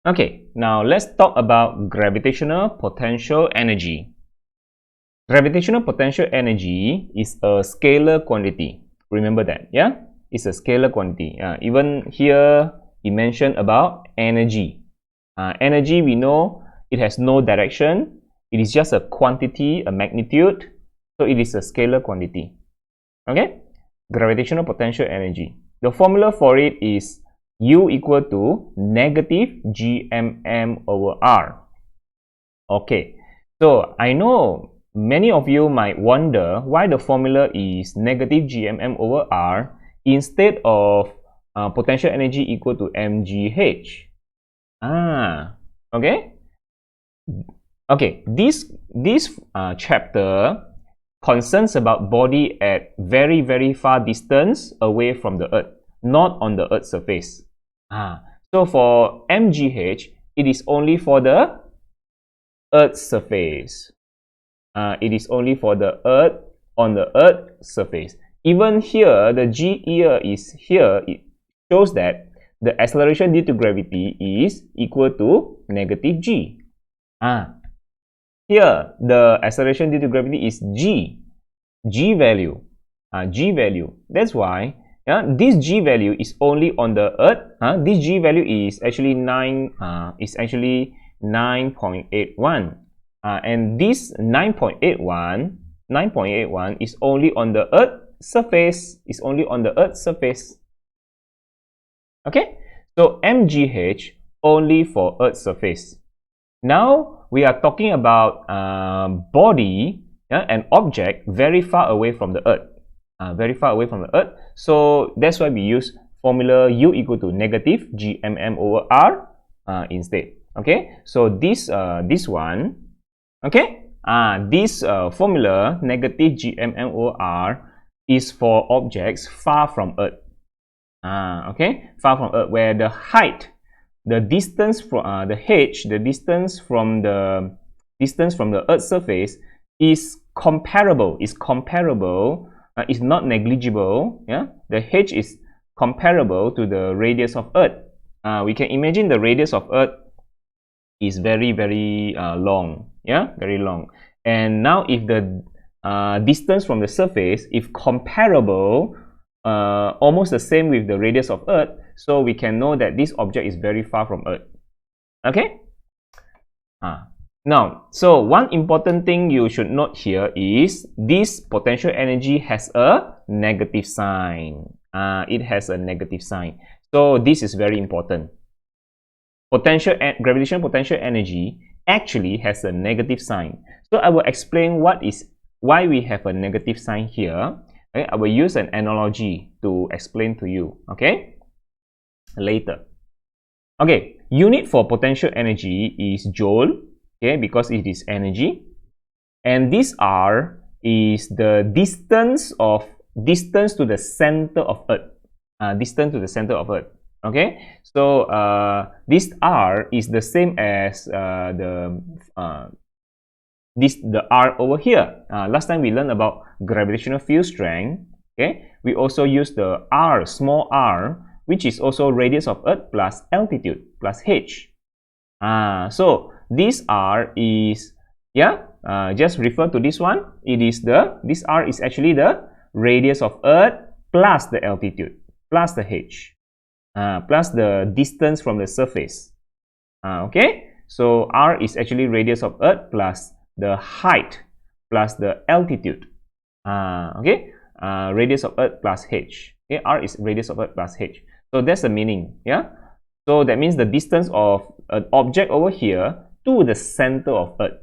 Okay, now let's talk about gravitational potential energy. Gravitational potential energy is a scalar quantity. Remember that, yeah? It's a scalar quantity. Even here, he mentioned about energy. Energy, we know it has no direction. It is just a quantity, a magnitude. So it is a scalar quantity. Okay? Gravitational potential energy. The formula for it is U equal to negative GMM over R. Okay, so I know many of you might wonder why the formula is negative GMM over R instead of potential energy equal to mgh. Okay. Okay, this chapter concerns about body at very far distance away from the Earth, not on the Earth's surface. So for mgh, it is only for the Earth's surface. It is only for the Earth on the Earth's surface. Even here, the g here is here. It shows that the acceleration due to gravity is equal to negative g. Here, the acceleration due to gravity is g. G value. That's why this g value is only on the Earth. This g value is actually 9.81. And this 9.81 is only on the Earth's surface. Okay, so mgh only for Earth's surface. Now we are talking about body, an object very far away from the Earth. So that's why we use formula U equal to negative GMM over R instead. Okay, so this one. Okay, this formula negative GMM over R is for objects far from Earth. Okay, far from Earth, where the height, the distance from the h, the distance from the Earth's surface is comparable. Is not negligible. Yeah, the h is comparable to the radius of Earth. We can imagine the radius of Earth is very long. Yeah, very long. And now if the distance from the surface is comparable, almost the same with the radius of Earth, so we can know that this object is very far from Earth. Okay. Now, so one important thing you should note here is this potential energy has a negative sign. It has a negative sign. So this is very important. Gravitational potential energy actually has a negative sign. So I will explain why we have a negative sign here. Okay? I will use an analogy to explain to you. Okay, later. Okay, unit for potential energy is joule. Okay, because it is energy, and this R is the distance to the center of Earth. Okay, so this R is the same as the R over here. Last time we learned about gravitational field strength. Okay, we also use the R, small r, which is also radius of Earth plus altitude plus h. So this R is, just refer to this one. This R is actually the radius of Earth plus the altitude plus the h, plus the distance from the surface. Okay, so R is actually radius of Earth plus the height plus the altitude. Okay, radius of Earth plus h. Okay, R is radius of Earth plus h. So that's the meaning. Yeah. So that means the distance of an object over here to the center of Earth.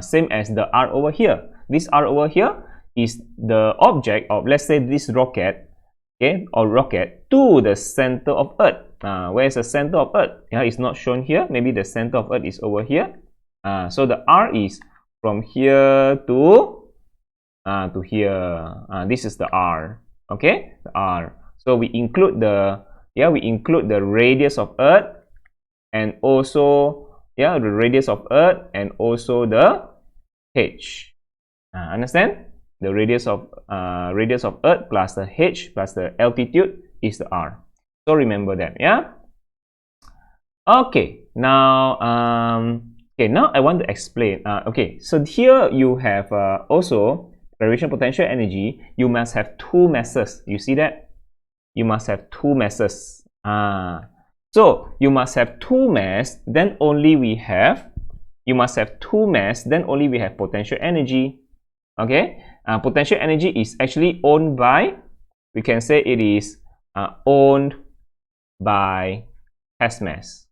Same as the R over here. This R over here is the object of, let's say, this rocket, okay, or rocket to the center of Earth. Where is the center of Earth? Yeah, it's not shown here. Maybe the center of Earth is over here. So the R is from here to here. This is the R. Okay, the R. So we include the radius of Earth, and also the radius of Earth, and also the h. Understand? The radius of Earth plus the h plus the altitude is the R. So remember that, yeah. Okay, now now I want to explain. Okay, so here you have also gravitational potential energy. You must have two masses. You see that? You must have two masses. So you must have two mass, then only we have. You must have two mass, then only we have potential energy. Okay, potential energy is actually owned by. We can say it is owned by test mass.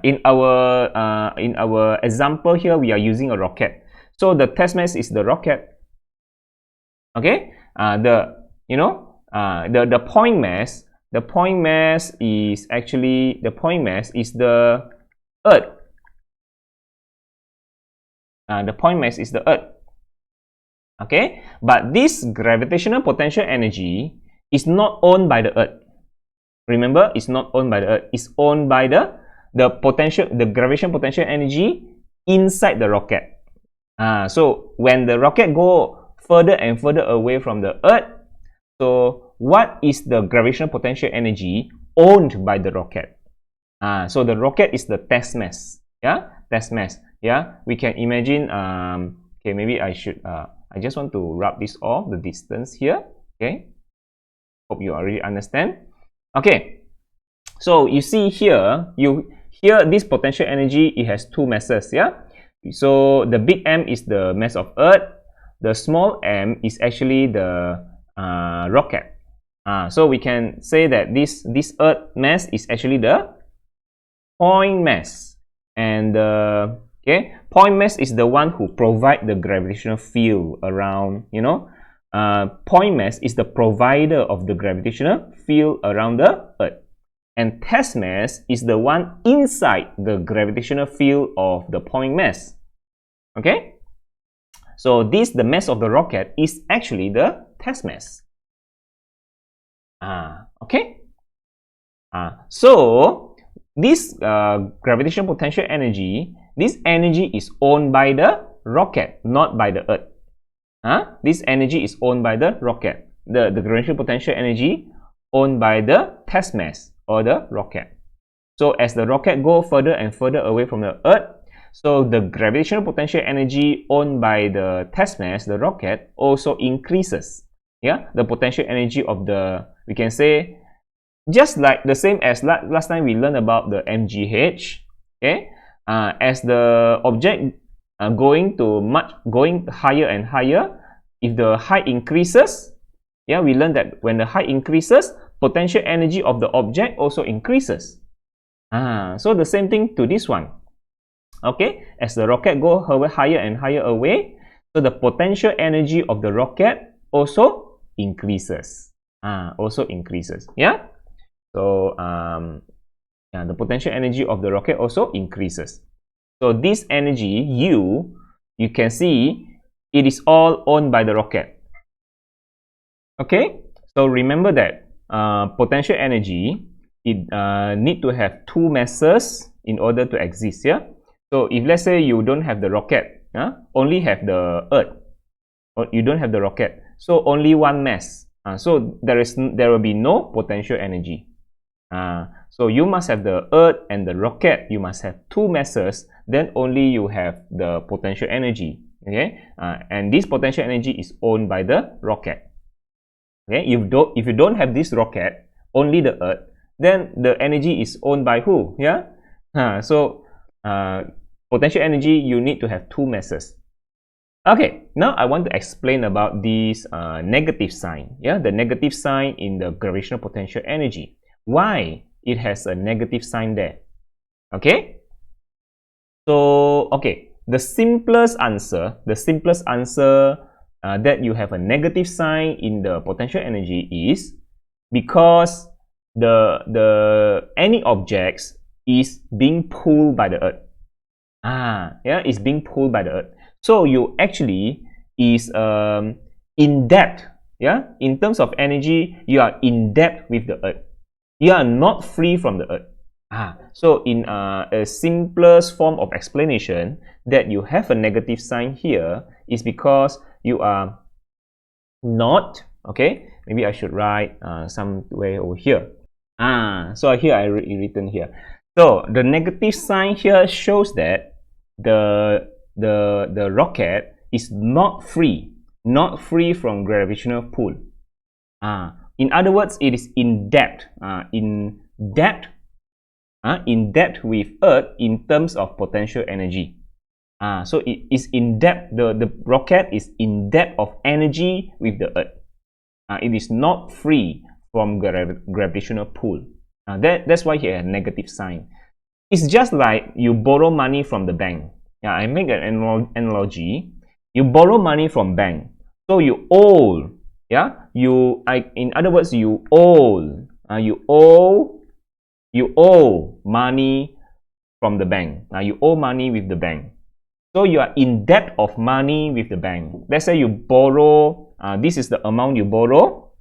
In our example here, we are using a rocket. So the test mass is the rocket. Okay, the point mass. The point mass is actually the Earth. The point mass is the Earth. Okay, but this gravitational potential energy is not owned by the Earth. Remember, it's not owned by the Earth. It's owned by the gravitational potential energy inside the rocket. So when the rocket go further and further away from the Earth, so what is the gravitational potential energy owned by the rocket? So the rocket is the test mass. Yeah, test mass. Yeah, we can imagine. Okay, maybe I should. I just want to rub this off the distance here. Okay, hope you already understand. Okay, so you see here, this potential energy, it has two masses. Yeah, so the big M is the mass of Earth. The small m is actually the rocket. So we can say that this Earth mass is actually the point mass, and point mass is the one who provide the gravitational field around. Point mass is the provider of the gravitational field around the Earth, and test mass is the one inside the gravitational field of the point mass. Okay, so the mass of the rocket is actually the test mass. Okay. So this gravitational potential energy, this energy is owned by the rocket, not by the Earth. This energy is owned by the rocket. The gravitational potential energy owned by the test mass or the rocket. So as the rocket go further and further away from the Earth, so the gravitational potential energy owned by the test mass, the rocket, also increases. Yeah, the potential energy of the, we can say, just like the same as last time we learned about the MGH. Okay, as the object going higher and higher, if the height increases, yeah, we learned that when the height increases, potential energy of the object also increases. So the same thing to this one. Okay, as the rocket go higher and higher away, so the potential energy of the rocket also increases. Yeah. So the potential energy of the rocket also increases. So this energy, you can see it is all owned by the rocket. Okay, so remember that potential energy, it need to have two masses in order to exist. Yeah. So if let's say you don't have the rocket, only have the Earth, or you don't have the rocket, so only one mass. So there will be no potential energy. So you must have the Earth and the rocket. You must have two masses. Then only you have the potential energy. Okay, and this potential energy is owned by the rocket. Okay, if you don't have this rocket, only the Earth, then the energy is owned by who? Yeah. So potential energy, you need to have two masses. Okay, now I want to explain about this negative sign. Yeah, the negative sign in the gravitational potential energy. Why it has a negative sign there? Okay, so the simplest answer that you have a negative sign in the potential energy is because any objects is being pulled by the Earth. Yeah, it's being pulled by the Earth. So you actually is in depth. Yeah, in terms of energy, you are in depth with the Earth. You are not free from the Earth. So in a simplest form of explanation, that you have a negative sign here is because you are not, maybe I should write somewhere over here. So here I written here. So the negative sign here shows that the rocket is not free from gravitational pull. In other words, it is in depth with Earth in terms of potential energy. So it is in depth. The rocket is in depth of energy with the Earth. It is not free from gravitational pull. That's why here a negative sign. It's just like you borrow money from the bank. I make an analogy. You borrow money from bank, so you owe. In other words, you owe money from the bank. You owe money with the bank. So you are in debt of money with the bank. Let's say you borrow, this is the amount you borrow.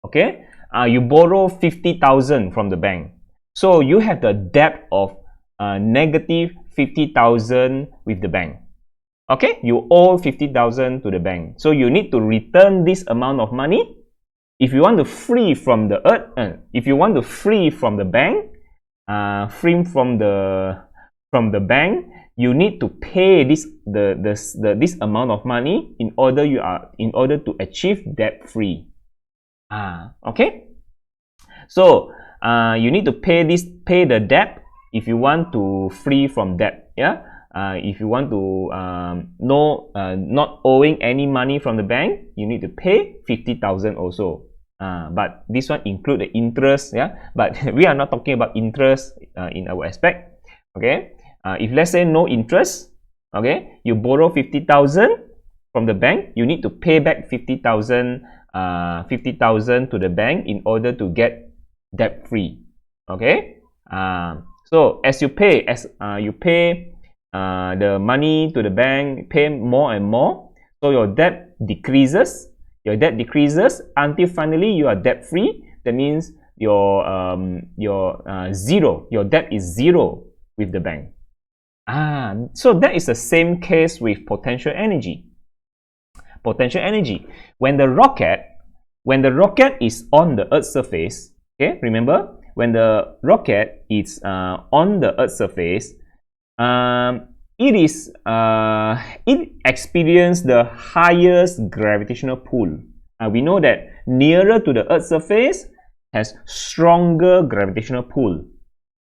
Okay, you borrow 50,000 from the bank. So you have the debt of negative 50,000 with the bank. Okay, you owe 50,000 to the bank. So you need to return this amount of money. If you want to free from the Earth, if you want to free from the bank, from the bank, you need to pay this amount of money in order to achieve debt free. Okay. So you need to pay the debt if you want to free from debt. If you want to not owing any money from the bank, you need to pay 50,000 also. But this one include the interest. But we are not talking about interest in our aspect. Okay. If let's say no interest, okay, you borrow 50,000 from the bank, you need to pay back 50,000 to the bank in order to get debt free. Okay. So as you pay the money to the bank, pay more and more, so your debt decreases. Your debt decreases until finally you are debt free. That means your zero. Your debt is zero with the bank. So that is the same case with potential energy. Potential energy. When the rocket is on the Earth's surface, okay, remember, when the rocket is on the Earth's surface, it experiences the highest gravitational pull. We know that nearer to the Earth's surface has stronger gravitational pull.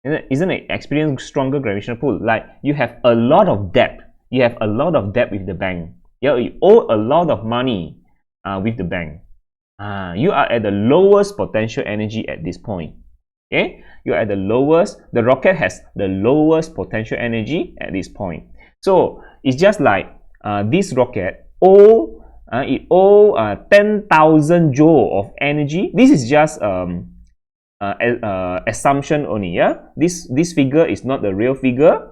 Isn't it? Experience stronger gravitational pull. Like you have a lot of debt. You have a lot of debt with the bank. You owe a lot of money with the bank. You are at the lowest potential energy at this point. Okay, you are at the lowest. The rocket has the lowest potential energy at this point. So it's just like this rocket owe 10,000 joule of energy. This is just assumption only. This figure is not the real figure.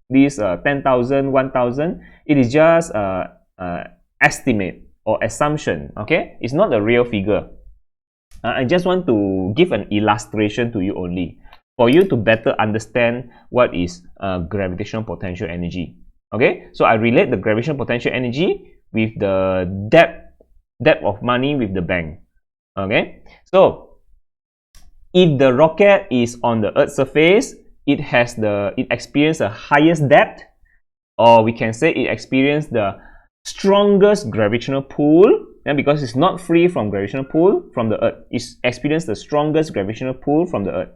This 10,000, 1,000. It is just estimate or assumption. Okay, it's not the real figure. I just want to give an illustration to you only for you to better understand what is gravitational potential energy. Okay, so I relate the gravitational potential energy with the debt of money with the bank. Okay, so if the rocket is on the Earth's surface, it experiences the highest debt, or we can say it experiences the strongest gravitational pull. And because it's not free from gravitational pull from the Earth, it experiences the strongest gravitational pull from the Earth.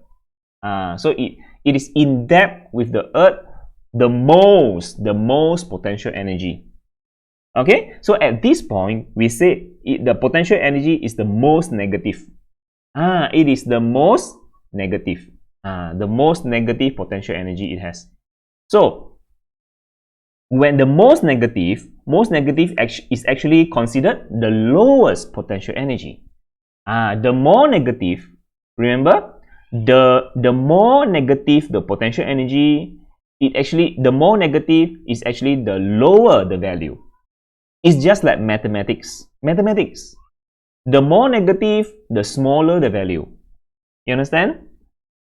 So it is in depth with the Earth the most potential energy. Okay, so at this point we say the potential energy is the most negative. It is the most negative. The most negative potential energy it has. So when the most negative is actually considered the lowest potential energy. The more negative, remember, the more negative the potential energy, the more negative is actually the lower the value. It's just like mathematics. The more negative, the smaller the value. You understand?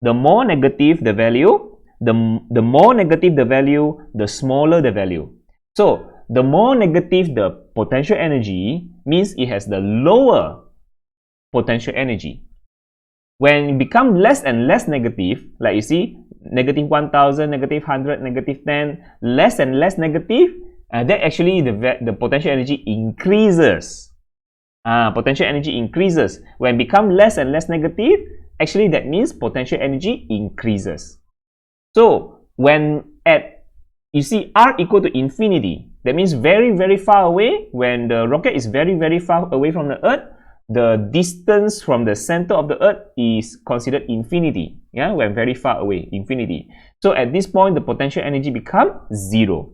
The more negative the value, the more negative the value, the smaller the value. So the more negative the potential energy means it has the lower potential energy. When it becomes less and less negative, like you see, negative 1000, negative 100, negative 10, less and less negative, that actually the potential energy increases. Potential energy increases. When it becomes less and less negative, actually that means potential energy increases. So when you see R equal to infinity, that means very, very far away. When the rocket is very, very far away from the Earth, the distance from the center of the Earth is considered infinity. Yeah, when very far away, infinity. So at this point, the potential energy becomes 0.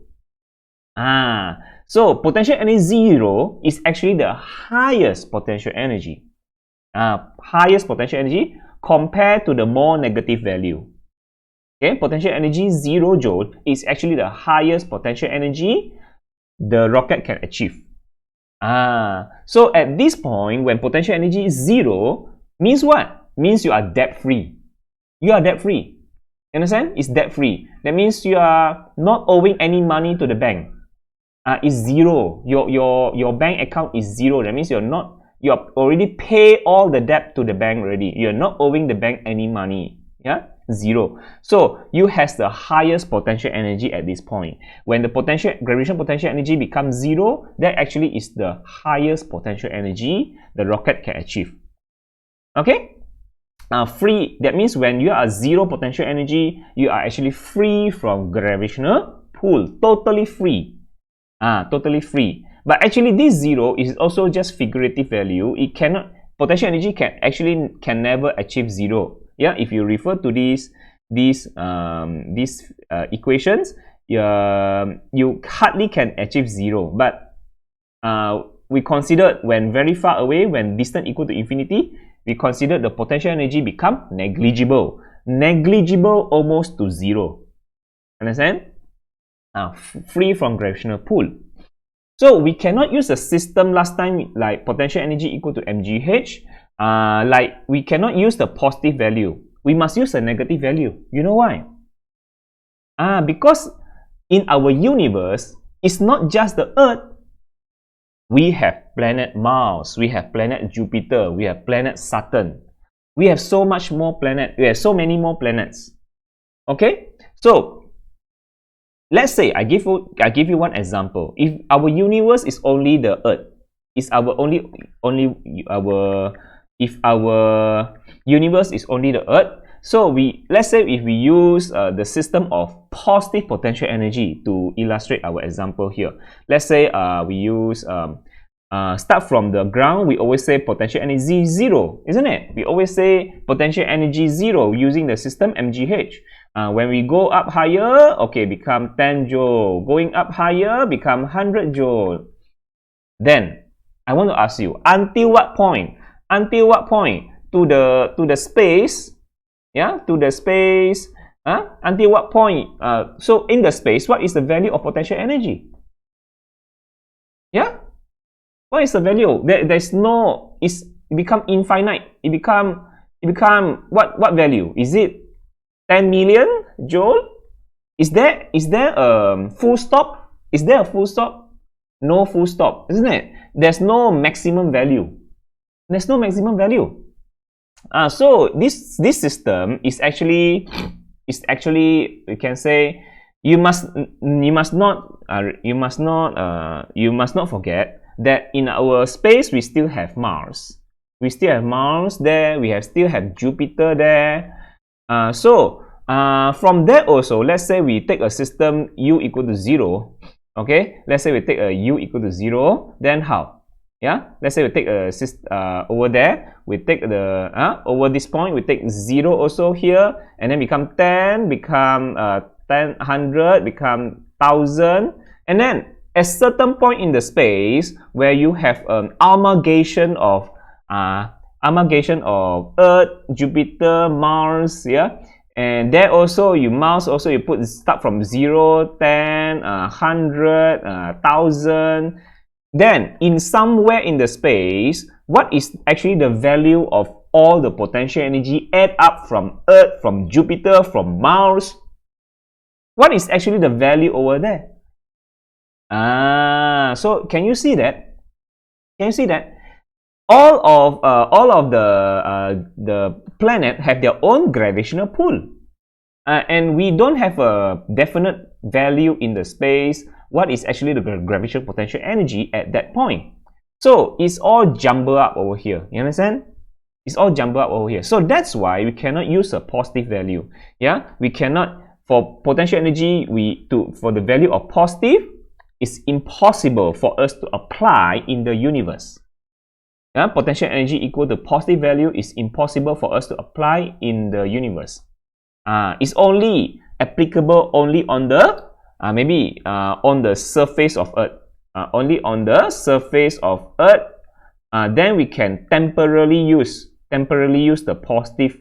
So potential energy 0 is actually the highest potential energy. Highest potential energy compared to the more negative value. Okay, potential energy 0 joule is actually the highest potential energy the rocket can achieve. So at this point, when potential energy is 0, means what? Means you are debt-free. You are debt-free. You understand? It's debt-free. That means you are not owing any money to the bank. It's 0. Your bank account is 0. That means you have already paid all the debt to the bank already. You're not owing the bank any money. Yeah? 0. So you has the highest potential energy at this point. When the gravitational potential energy becomes 0, that actually is the highest potential energy the rocket can achieve. Okay? Free, that means when you are 0 potential energy, you are actually free from gravitational pull. Totally free. Totally free. But actually this 0 is also just figurative value. It cannot, potential energy can never achieve 0. Yeah, if you refer to these equations, you hardly can achieve 0. But we consider when very far away, when distance equal to infinity, we consider the potential energy become negligible. Negligible almost to 0. Understand? Free from gravitational pull. So we cannot use a system last time like potential energy equal to mgh. Like we cannot use the positive value. We must use a negative value. You know why? Because in our universe, it's not just the Earth. We have planet Mars, we have planet Jupiter, we have planet Saturn. We have so much more planet. We have so many more planets. Okay? So let's say I give you one example. If our universe is only the Earth, if our universe is only the Earth, so let's say if we use the system of positive potential energy to illustrate our example here. Let's say we use start from the ground. We always say potential energy 0, isn't it? We always say potential energy 0 using the system mgh. When we go up higher, okay, become 10 joule. Going up higher, become 100 joule. Then I want to ask you, until what point? Until what point? To the space, yeah, to the space. Until what point? So in the space, what is the value of potential energy? Yeah, what is the value? There's no. It become infinite. It become what value? Is it 10 million joule? Is there full stop? Is there a full stop? No full stop, isn't it? There's no maximum value. There's no maximum value. So this system is actually we can say you must not forget that in our space we still have Mars. We still have Mars there. We still have Jupiter there. So from there also, let's say we take a system U equal to 0. Okay, let's say we take a U equal to 0. Then how? Yeah, let's say we take a over there. We take the over this point. We take 0 also here, and then become 10, become 10, 100, become 1000, and then a certain point in the space where you have an amalgamation of Earth, Jupiter, Mars, yeah, and there also Mars also you start from 0, 10, 100, 1000. Then in somewhere in the space, what is actually the value of all the potential energy add up from Earth, from Jupiter, from Mars? What is actually the value over there? So can you see that? Can you see that? All of the planet have their own gravitational pull, and we don't have a definite value in the space. What is actually the gravitational potential energy at that point? So it's all jumbled up over here. You understand? It's all jumbled up over here. So that's why we cannot use a positive value. Yeah, we cannot, for potential energy, for the value of positive, it's impossible for us to apply in the universe. Yeah, potential energy equal to positive value is impossible for us to apply in the universe. It's only applicable only on the maybe on the surface of Earth. Only on the surface of Earth. Then we can temporarily use the positive,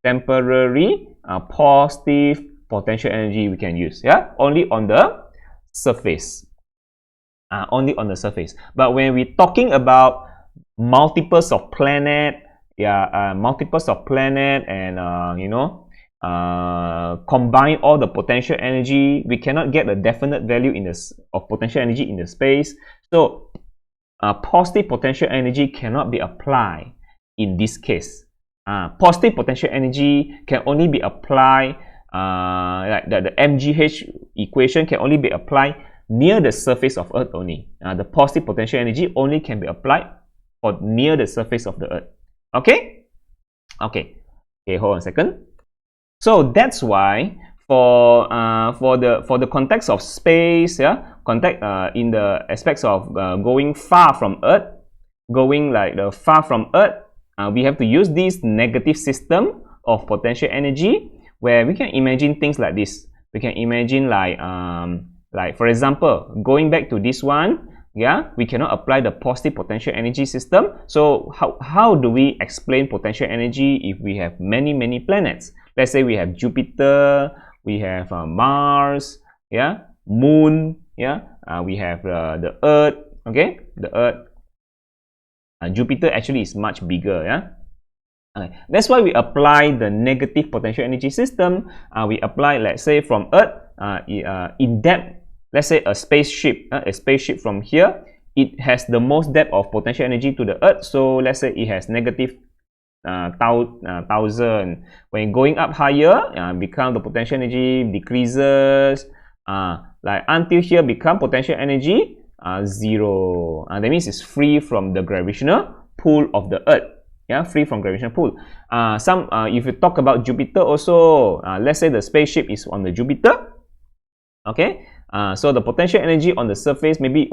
temporary positive potential energy we can use. Yeah, only on the surface. Only on the surface. But when we're talking about multiples of planet, multiples of planet, and combine all the potential energy, we cannot get a definite value of potential energy in the space. So positive potential energy cannot be applied in this case. Positive potential energy can only be applied, like the MGH equation can only be applied near the surface of Earth only. The positive potential energy only can be applied for near the surface of the Earth. Okay? Okay, hold on a second. So that's why for the context of space, context in the aspects of going far from Earth, far from Earth, we have to use this negative system of potential energy, where we can imagine things like this. We can imagine like for example, going back to this one, we cannot apply the positive potential energy system. So how do we explain potential energy if we have many planets? Let's say we have Jupiter, we have Mars, Moon, we have the Earth. Okay, the Earth. Jupiter actually is much bigger. That's why we apply the negative potential energy system. We apply, let's say, from Earth, in depth. Let's say a spaceship from here, it has the most depth of potential energy to the Earth. So let's say it has negative 1000. When going up higher, the potential energy decreases. Like until here become potential energy 0. That means it's free from the gravitational pull of the Earth. Free from gravitational pull. If you talk about Jupiter also, let's say the spaceship is on the Jupiter. Okay. So the potential energy on the surface, maybe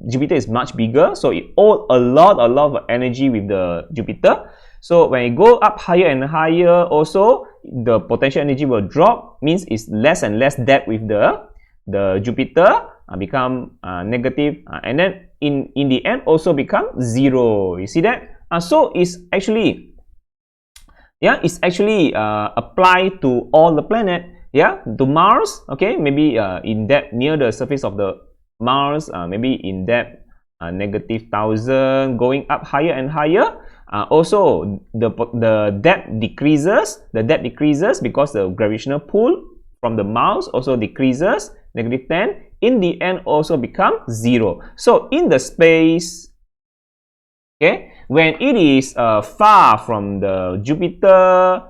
Jupiter is much bigger, so it holds a lot of energy with the Jupiter. So when you go up higher and higher, also the potential energy will drop. Means it's less and less depth with the Jupiter, become negative, and then in the end also become 0. You see that? So it's actually applied to all the planet. To Mars, okay, maybe in depth near the surface of the Mars, maybe in depth negative 1000, going up higher and higher. Also the depth decreases. Because the gravitational pull from the Mars also decreases, negative 10. In the end also become 0. So in the space, okay, when it is far from the Jupiter,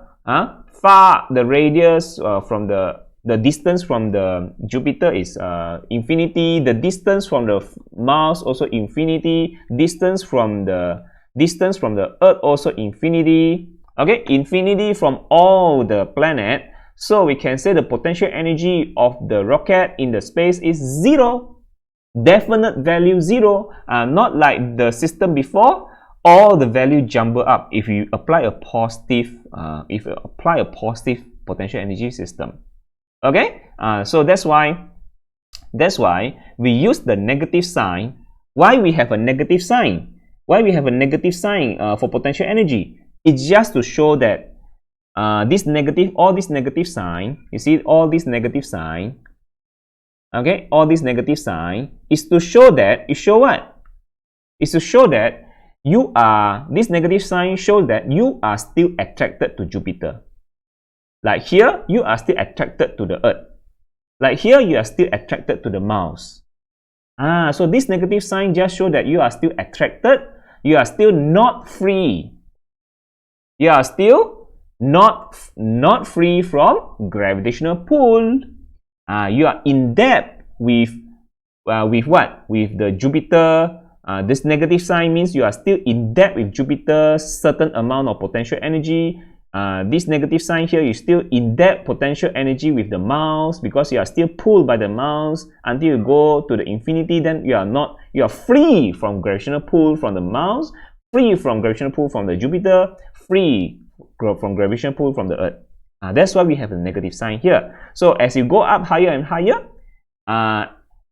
far, the radius from the distance from the Jupiter is infinity. The distance from the Mars also infinity. Distance from the Earth also infinity. Okay, infinity from all the planet. So we can say the potential energy of the rocket in the space is 0. Definite value 0. Not like the system before. All the value jumble up if you apply a positive potential energy system. Okay, so that's why we use the negative sign. Why we have a negative sign? For potential energy? It's just to show that all this negative sign. You see all this negative sign. Okay, all this negative sign is to show that. Is to show that this negative sign shows that you are still attracted to Jupiter. Like here, you are still attracted to the Earth. Like here, you are still attracted to the mouse. So this negative sign just shows that you are still attracted. You are still not free. You are still not free from gravitational pull. You are in debt with what? With the Jupiter. This negative sign means you are still in debt with Jupiter, certain amount of potential energy. This negative sign here, you still in debt potential energy with the mouse because you are still pulled by the mouse until you go to the infinity. Then you are free from gravitational pull from the mouse, free from gravitational pull from the Jupiter, free from gravitational pull from the Earth. That's why we have a negative sign here. So as you go up higher and higher,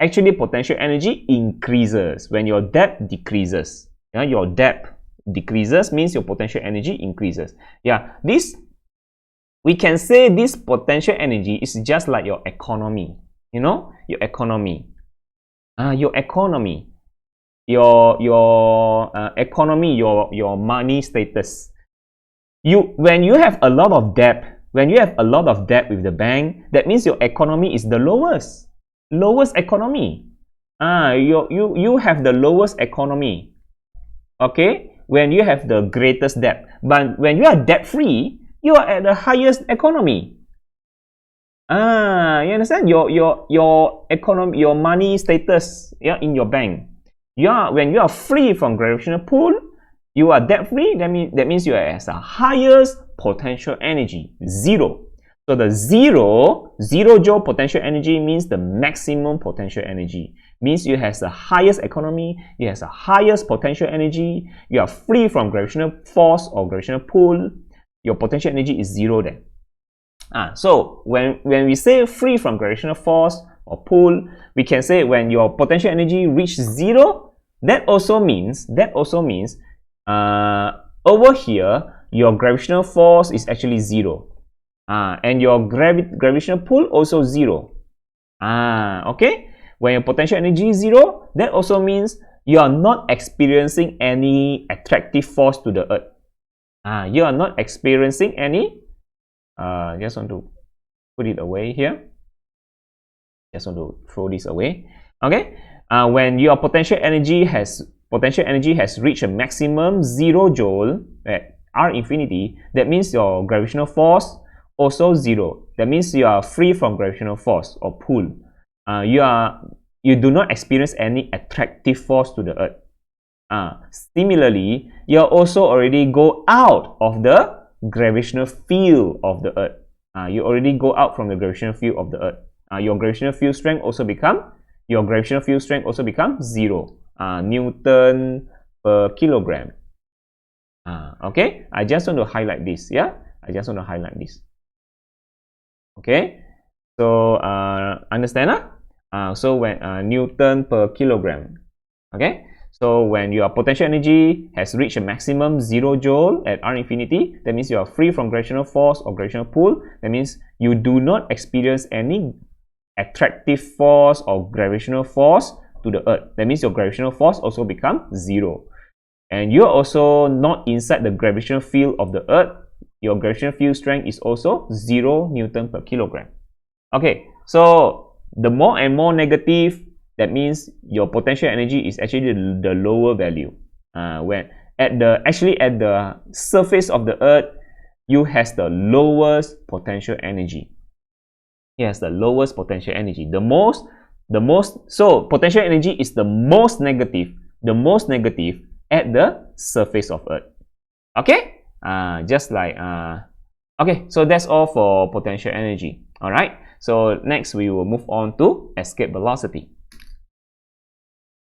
actually potential energy increases when your depth decreases. Your depth decreases means your potential energy increases. This, we can say this potential energy is just like your economy. Your economy. Your economy, your money status. When you have a lot of debt, with the bank, that means your economy is the lowest economy. You have the lowest economy. Okay, when you have the greatest debt. But when you are debt free, you are at the highest economy. You understand? Your economy, your money status, in your bank. When you are free from gravitational pull, you are debt free. That means you are at the highest potential energy, 0. So the zero joule potential energy means the maximum potential energy. Means you have the highest economy, you have the highest potential energy, you are free from gravitational force or gravitational pull. Your potential energy is 0 then. So when we say free from gravitational force or pull, we can say when your potential energy reaches 0, that also means over here your gravitational force is actually 0. And your gravitational pull also 0. Okay? When your potential energy is 0, that also means you are not experiencing any attractive force to the Earth. You are not experiencing any. Just want to put it away here. Just want to throw this away. Okay? When your potential energy has reached a maximum 0 joule at R infinity, that means your gravitational force also 0. That means you are free from gravitational force or pull. You do not experience any attractive force to the Earth. Similarly, you also already go out of the gravitational field of the Earth. You already go out from the gravitational field of the Earth. Your gravitational field strength also become 0. Newton per kilogram. Okay, I just want to highlight this. Okay, so understand? So when Newton per kilogram. Okay, so when your potential energy has reached a maximum 0 joule at R infinity, that means you are free from gravitational force or gravitational pull. That means you do not experience any attractive force or gravitational force to the Earth. That means your gravitational force also becomes 0. And you're also not inside the gravitational field of the Earth. Your gravitational field strength is also 0 Newton per kilogram. Okay, so the more and more negative, that means your potential energy is actually the lower value. When at the surface of the Earth, you has the lowest potential energy. Yes, the lowest potential energy. So potential energy is the most negative at the surface of Earth. Okay, just like okay, so that's all for potential energy. All right, so next we will move on to escape velocity.